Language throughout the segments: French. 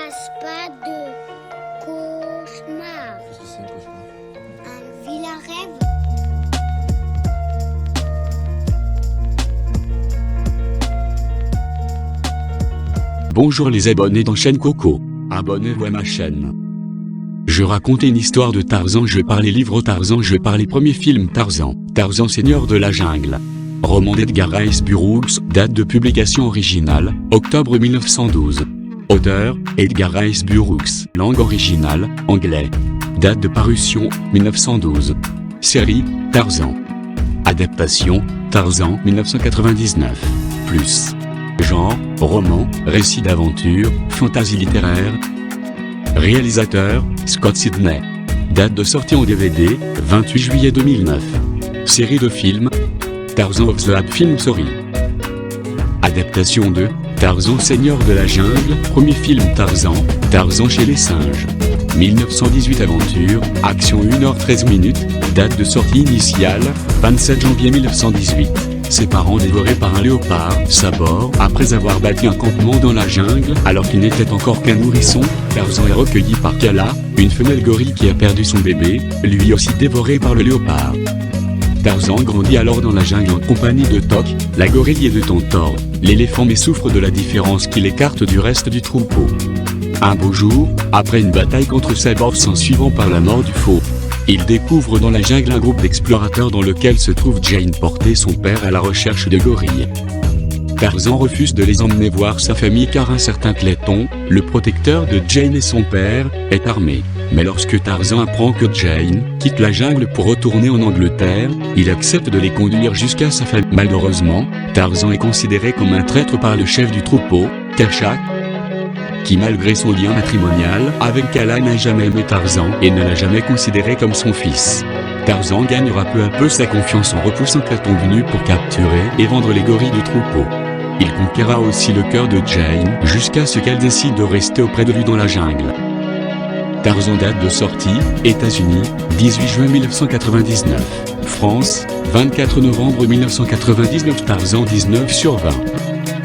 fasse pas de cauchemar. Qu'est-ce que c'est un cauchemar? Un vilain rêve. Bonjour les abonnés dans chaîne Coco. Abonnez-vous à ma chaîne. Je raconte une histoire de Tarzan, je parle les livres Tarzan, je parle les premiers films Tarzan. Tarzan Seigneur de la Jungle. Roman d'Edgar Rice Burroughs, date de publication originale, octobre 1912. Auteur, Edgar Rice Burroughs. Langue originale, anglais. Date de parution, 1912. Série, Tarzan. Adaptation, Tarzan 1999. Plus. Genre, roman, récit d'aventure, fantasy littéraire. Réalisateur, Scott Sidney. Date de sortie en DVD, 28 juillet 2009. Série de films, Tarzan of the Apes Film Story. Adaptation de Tarzan Seigneur de la Jungle, premier film Tarzan, Tarzan chez les singes. 1918 aventure, action 1h13, date de sortie initiale, 27 janvier 1918. Ses parents dévorés par un léopard s'aborent après avoir bâti un campement dans la jungle alors qu'il n'était encore qu'un nourrisson. Tarzan est recueilli par Kala, une femelle gorille qui a perdu son bébé, lui aussi dévoré par le léopard. Tarzan grandit alors dans la jungle en compagnie de Tok, la gorille et de Tontor, l'éléphant, mais souffre de la différence qui l'écarte du reste du troupeau. Un beau jour, après une bataille contre Sabor s'en suivant par la mort du faux, il découvre dans la jungle un groupe d'explorateurs dans lequel se trouve Jane porté son père à la recherche de gorilles. Tarzan refuse de les emmener voir sa famille car un certain Clayton, le protecteur de Jane et son père, est armé. Mais lorsque Tarzan apprend que Jane quitte la jungle pour retourner en Angleterre, il accepte de les conduire jusqu'à sa famille. Malheureusement, Tarzan est considéré comme un traître par le chef du troupeau, Kerchak, qui malgré son lien matrimonial avec Kala n'a jamais aimé Tarzan et ne l'a jamais considéré comme son fils. Tarzan gagnera peu à peu sa confiance en repoussant Clayton venu pour capturer et vendre les gorilles du troupeau. Il conquérera aussi le cœur de Jane jusqu'à ce qu'elle décide de rester auprès de lui dans la jungle. Tarzan date de sortie, États-Unis, 18 juin 1999. France, 24 novembre 1999. Tarzan 19 sur 20.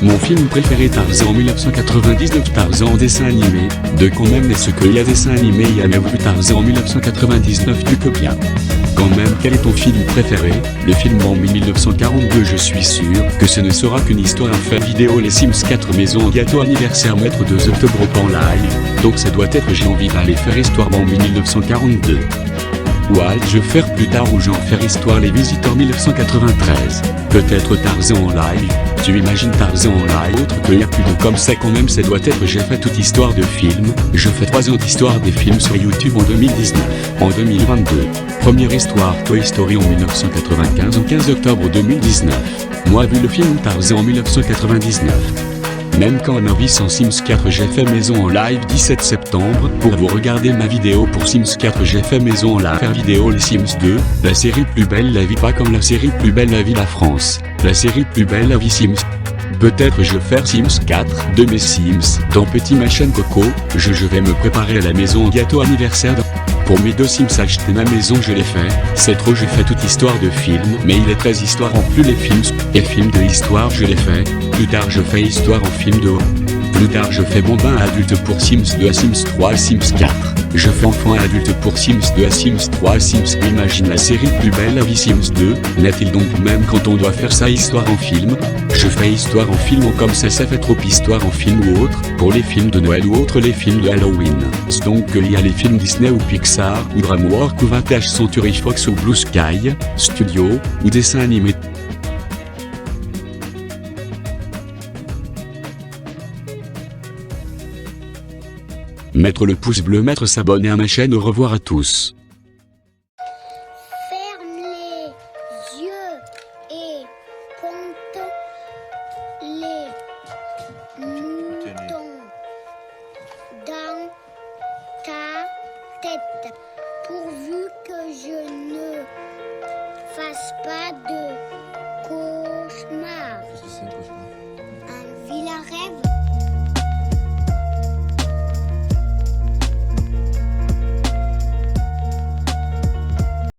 Mon film préféré Tarzan 1999. Tarzan en dessin animé, de quand même, est-ce qu'il y a dessin animé il y a même vu Tarzan 1999 du copien. Quand même, quel est ton film préféré? Le film en 1942. Je suis sûr que ce ne sera qu'une histoire à faire vidéo. Les Sims 4 maison gâteau anniversaire mettre 2 octobre en live, donc ça doit être j'ai envie d'aller faire histoire en 1942. Walt je faire plus tard ou j'en faire histoire les visiteurs 1993. Peut-être Tarzan en live. Tu imagines Tarzan en live? Autre qu'il y a plus de comme ça quand même, ça doit être j'ai fait toute histoire de film. Je fais 3 ans d'histoire des films sur YouTube en 2019. En 2022, première histoire Toy Story en 1995 au 15 octobre 2019. Moi vu le film Tarzan en 1999. Même quand on a envie sans Sims 4 j'ai fait maison en live 17 septembre pour vous regarder ma vidéo pour Sims 4 j'ai fait maison en live faire vidéo les Sims 2, la série Plus belle la vie pas comme la série Plus belle la vie la France, la série Plus belle la vie Sims. Peut-être je faire Sims 4 de mes Sims dans petit ma chaîne Coco, je vais me préparer à la maison gâteau anniversaire pour mes 2 Sims acheter ma maison je l'ai fait, c'est trop j'ai fait toute histoire de film mais il est 13 histoires en plus les films et films de histoire je l'ai fait, plus tard je fais histoire en film de plus tard je fais bon bain adulte pour Sims 2 à Sims 3 à Sims 4, je fais enfant adulte pour Sims 2 à Sims 3 à Sims. Imagine la série Plus belle la vie Sims 2, n'est-il donc même quand on doit faire ça histoire en film? Je fais histoire en film comme ça fait trop histoire en film ou autre, pour les films de Noël ou autres les films de Halloween. Donc il y a les films Disney ou Pixar, ou DreamWorks ou 20th Century Fox ou Blue Sky Studio, ou dessins animés. Mettre le pouce bleu, mettre s'abonner à ma chaîne. Au revoir à tous.